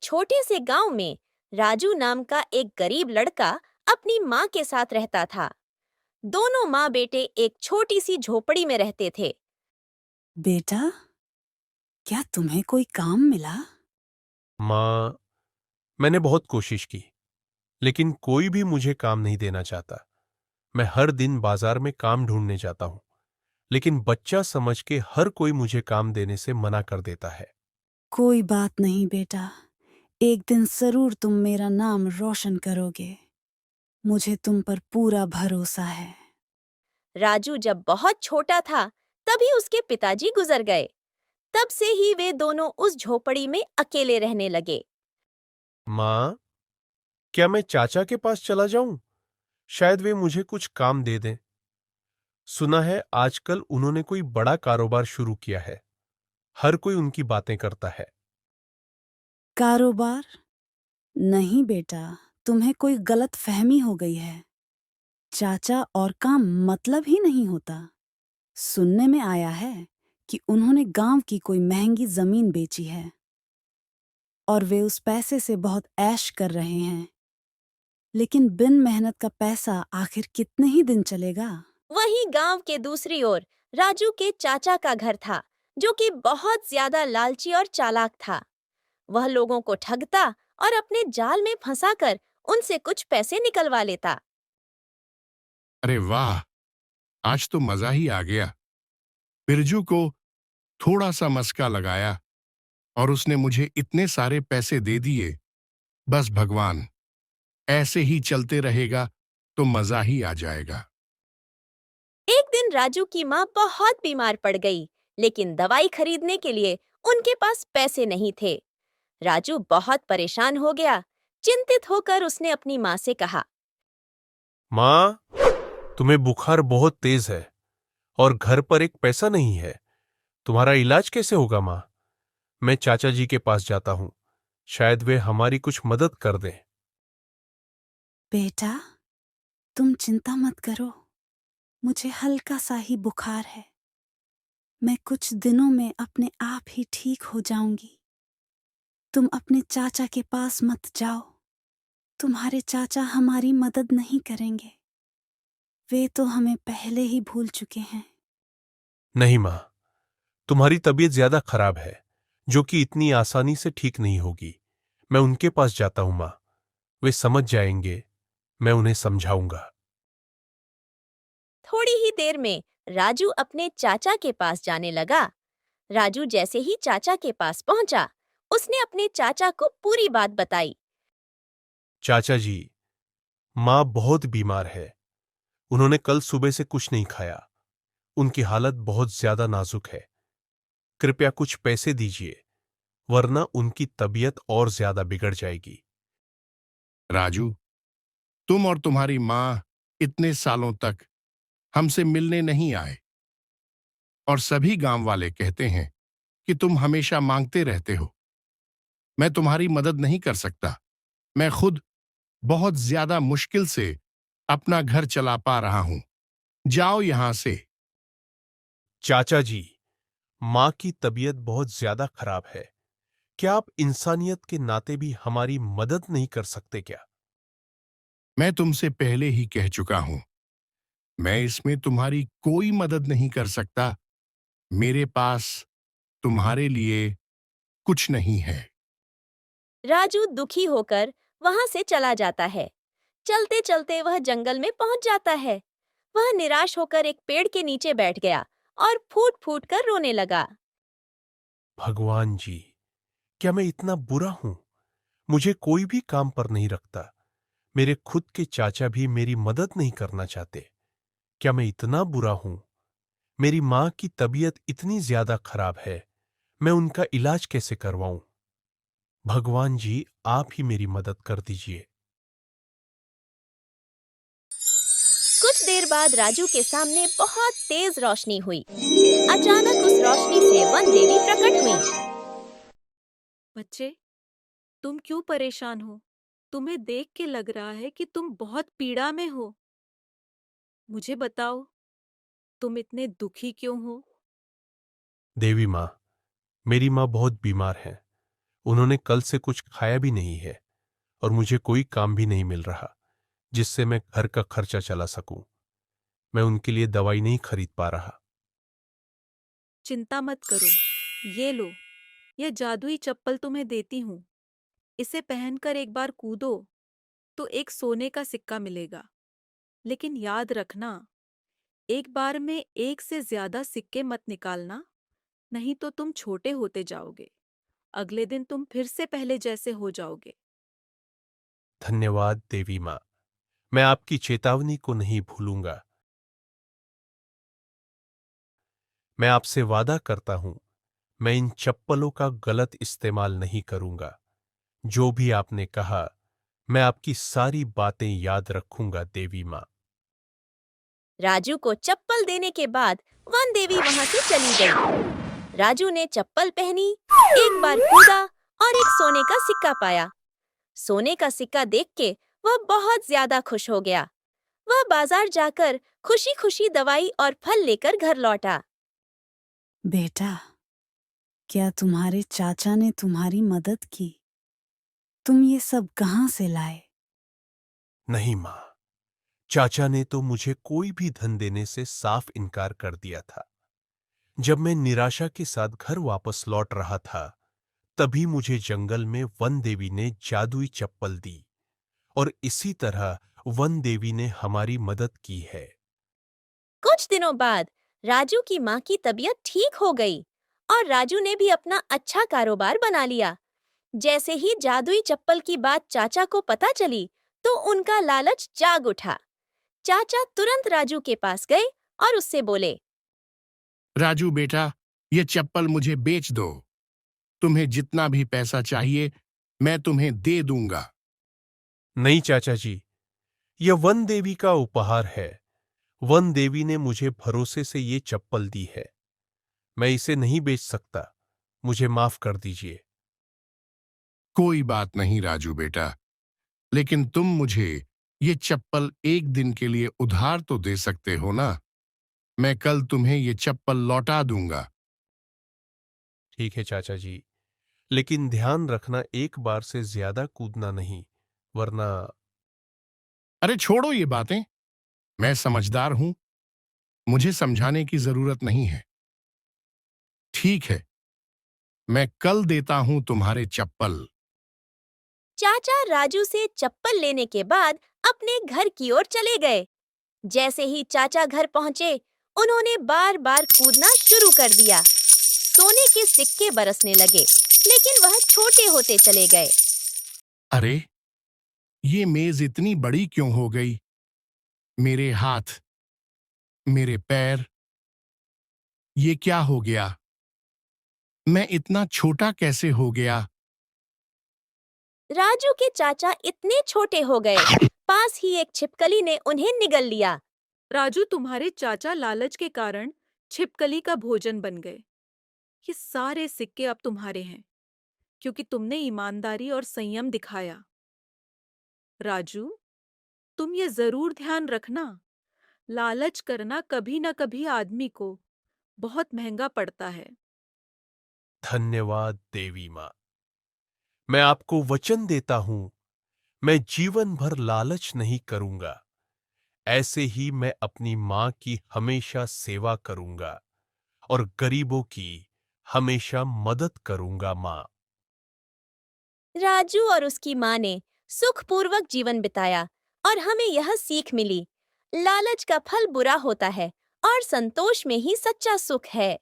छोटे से गांव में राजू नाम का एक गरीब लड़का अपनी माँ के साथ रहता था। दोनों माँ बेटे एक छोटी सी झोपड़ी में रहते थे। बेटा, क्या तुम्हें कोई काम मिला? माँ, मैंने बहुत कोशिश की, लेकिन कोई भी मुझे काम नहीं देना चाहता। मैं हर दिन बाजार में काम ढूंढने जाता हूँ, लेकिन बच्चा समझ के हर कोई मुझे काम देने से मना कर देता है। कोई बात नहीं बेटा, एक दिन जरूर तुम मेरा नाम रोशन करोगे। मुझे तुम पर पूरा भरोसा है। राजू जब बहुत छोटा था, तभी उसके पिताजी गुजर गए। तब से ही वे दोनों उस झोपड़ी में अकेले रहने लगे। माँ, क्या मैं चाचा के पास चला जाऊं? शायद वे मुझे कुछ काम दे दें। सुना है आजकल उन्होंने कोई बड़ा कारोबार शुरू किया है। हर कोई उनकी बातें करता है। कारोबार? नहीं बेटा, तुम्हें कोई गलत फहमी हो गई है। चाचा और काम मतलब ही नहीं होता। सुनने में आया है कि उन्होंने गांव की कोई महंगी जमीन बेची है और वे उस पैसे से बहुत ऐश कर रहे हैं। लेकिन बिन मेहनत का पैसा आखिर कितने ही दिन चलेगा? वहीं गांव के दूसरी ओर राजू के चाचा का घर था, जो कि बहुत ज्यादा लालची और चालाक था। वह लोगों को ठगता और अपने जाल में फंसाकर उनसे कुछ पैसे निकलवा लेता। अरे वाह! आज तो मजा ही आ गया। बिरजू को थोड़ा सा मस्का लगाया और उसने मुझे इतने सारे पैसे दे दिए। बस भगवान, ऐसे ही चलते रहेगा तो मजा ही आ जाएगा। एक दिन राजू की माँ बहुत बीमार पड़ गई, लेकिन दवाई खरीदने के लिए उनके पास पैसे नहीं थे। राजू बहुत परेशान हो गया। चिंतित होकर उसने अपनी माँ से कहा, माँ, तुम्हें बुखार बहुत तेज है और घर पर एक पैसा नहीं है। तुम्हारा इलाज कैसे होगा माँ? मैं चाचा जी के पास जाता हूँ। शायद वे हमारी कुछ मदद कर दें। बेटा, तुम चिंता मत करो। मुझे हल्का सा ही बुखार है। मैं कुछ दिनों में अपने आप ही ठीक हो जाऊंगी। तुम अपने चाचा के पास मत जाओ। तुम्हारे चाचा हमारी मदद नहीं करेंगे। वे तो हमें पहले ही भूल चुके हैं। नहीं माँ, तुम्हारी तबीयत ज्यादा खराब है, जो कि इतनी आसानी से ठीक नहीं होगी। मैं उनके पास जाता हूं माँ। वे समझ जाएंगे। मैं उन्हें समझाऊंगा। थोड़ी ही देर में राजू अपने चाचा के पास जाने लगा। राजू जैसे ही चाचा के पास पहुंचा, उसने अपने चाचा को पूरी बात बताई। चाचा जी, माँ बहुत बीमार है। उन्होंने कल सुबह से कुछ नहीं खाया। उनकी हालत बहुत ज्यादा नाजुक है। कृपया कुछ पैसे दीजिए, वरना उनकी तबीयत और ज्यादा बिगड़ जाएगी। राजू, तुम और तुम्हारी माँ इतने सालों तक हमसे मिलने नहीं आए और सभी गांव वाले कहते हैं कि तुम हमेशा मांगते रहते हो। मैं तुम्हारी मदद नहीं कर सकता। मैं खुद बहुत ज्यादा मुश्किल से अपना घर चला पा रहा हूं। जाओ यहां से। चाचा जी, माँ की तबीयत बहुत ज्यादा खराब है। क्या आप इंसानियत के नाते भी हमारी मदद नहीं कर सकते क्या? मैं तुमसे पहले ही कह चुका हूं, मैं इसमें तुम्हारी कोई मदद नहीं कर सकता। मेरे पास तुम्हारे लिए कुछ नहीं है। राजू दुखी होकर वहां से चला जाता है। चलते चलते वह जंगल में पहुंच जाता है। वह निराश होकर एक पेड़ के नीचे बैठ गया और फूट फूट कर रोने लगा। भगवान जी, क्या मैं इतना बुरा हूं? मुझे कोई भी काम पर नहीं रखता। मेरे खुद के चाचा भी मेरी मदद नहीं करना चाहते। क्या मैं इतना बुरा हूं? मेरी माँ की तबीयत इतनी ज्यादा खराब है। मैं उनका इलाज कैसे करवाऊं? भगवान जी, आप ही मेरी मदद कर दीजिए। कुछ देर बाद राजू के सामने बहुत तेज रोशनी हुई। अचानक उस रोशनी से वन देवी प्रकट हुई। बच्चे, तुम क्यों परेशान हो? तुम्हें देख के लग रहा है कि तुम बहुत पीड़ा में हो। मुझे बताओ, तुम इतने दुखी क्यों हो? देवी माँ, मेरी माँ बहुत बीमार है। उन्होंने कल से कुछ खाया भी नहीं है और मुझे कोई काम भी नहीं मिल रहा जिससे मैं घर का खर्चा चला सकूं। मैं उनके लिए दवाई नहीं खरीद पा रहा। चिंता मत करो, ये लो, यह जादुई चप्पल तुम्हें देती हूँ। इसे पहनकर एक बार कूदो तो एक सोने का सिक्का मिलेगा। लेकिन याद रखना, एक बार में एक से ज्यादा सिक्के मत निकालना, नहीं तो तुम छोटे होते जाओगे। अगले दिन तुम फिर से पहले जैसे हो जाओगे। धन्यवाद देवी माँ, मैं आपकी चेतावनी को नहीं भूलूंगा। मैं आपसे वादा करता हूं, मैं इन चप्पलों का गलत इस्तेमाल नहीं करूंगा। जो भी आपने कहा, मैं आपकी सारी बातें याद रखूंगा देवी माँ। राजू को चप्पल देने के बाद वन देवी वहां से चली गई। राजू ने चप्पल पहनी, एक बार कूदा और एक सोने का सिक्का पाया। सोने का सिक्का देख के वह बहुत ज्यादा खुश हो गया। वह बाजार जाकर खुशी-खुशी दवाई और फल लेकर घर लौटा। बेटा, क्या तुम्हारे चाचा ने तुम्हारी मदद की? तुम ये सब कहाँ से लाए? नहीं माँ, चाचा ने तो मुझे कोई भी धन देने से साफ इनकार कर दिया था। जब मैं निराशा के साथ घर वापस लौट रहा था, तभी मुझे जंगल में वन देवी ने जादुई चप्पल दी और इसी तरह वन देवी ने हमारी मदद की है। कुछ दिनों बाद राजू की माँ की तबीयत ठीक हो गई और राजू ने भी अपना अच्छा कारोबार बना लिया। जैसे ही जादुई चप्पल की बात चाचा को पता चली, तो उनका लालच जाग उठा। चाचा तुरंत राजू के पास गए और उससे बोले, राजू बेटा, ये चप्पल मुझे बेच दो। तुम्हें जितना भी पैसा चाहिए मैं तुम्हें दे दूंगा। नहीं चाचा जी, यह वन देवी का उपहार है। वन देवी ने मुझे भरोसे से ये चप्पल दी है। मैं इसे नहीं बेच सकता। मुझे माफ कर दीजिए। कोई बात नहीं राजू बेटा, लेकिन तुम मुझे ये चप्पल एक दिन के लिए उधार तो दे सकते हो ना। मैं कल तुम्हें ये चप्पल लौटा दूंगा। ठीक है चाचा जी, लेकिन ध्यान रखना एक बार से ज्यादा कूदना नहीं, वरना। अरे छोड़ो ये बातें, मैं समझदार हूं, मुझे समझाने की जरूरत नहीं है। ठीक है, मैं कल देता हूं तुम्हारे चप्पल। चाचा राजू से चप्पल लेने के बाद अपने घर की ओर चले गए। जैसे ही चाचा घर पहुंचे, उन्होंने बार-बार कूदना शुरू कर दिया। सोने के सिक्के बरसने लगे, लेकिन वह छोटे होते चले गए। अरे, ये मेज इतनी बड़ी क्यों हो गई? मेरे हाथ, मेरे पैर, ये क्या हो गया? मैं इतना छोटा कैसे हो गया? राजू के चाचा इतने छोटे हो गए, पास ही एक छिपकली ने उन्हें निगल लिया। राजू, तुम्हारे चाचा लालच के कारण छिपकली का भोजन बन गए। ये सारे सिक्के अब तुम्हारे हैं, क्योंकि तुमने ईमानदारी और संयम दिखाया। राजू, तुम ये जरूर ध्यान रखना, लालच करना कभी न कभी आदमी को बहुत महंगा पड़ता है। धन्यवाद देवी माँ। मैं आपको वचन देता हूं, मैं जीवन भर लालच नहीं करूंगा। ऐसे ही मैं अपनी माँ की हमेशा सेवा करूंगा और गरीबों की हमेशा मदद करूंगा माँ। राजू और उसकी माँ ने सुखपूर्वक जीवन बिताया और हमें यह सीख मिली, लालच का फल बुरा होता है और संतोष में ही सच्चा सुख है।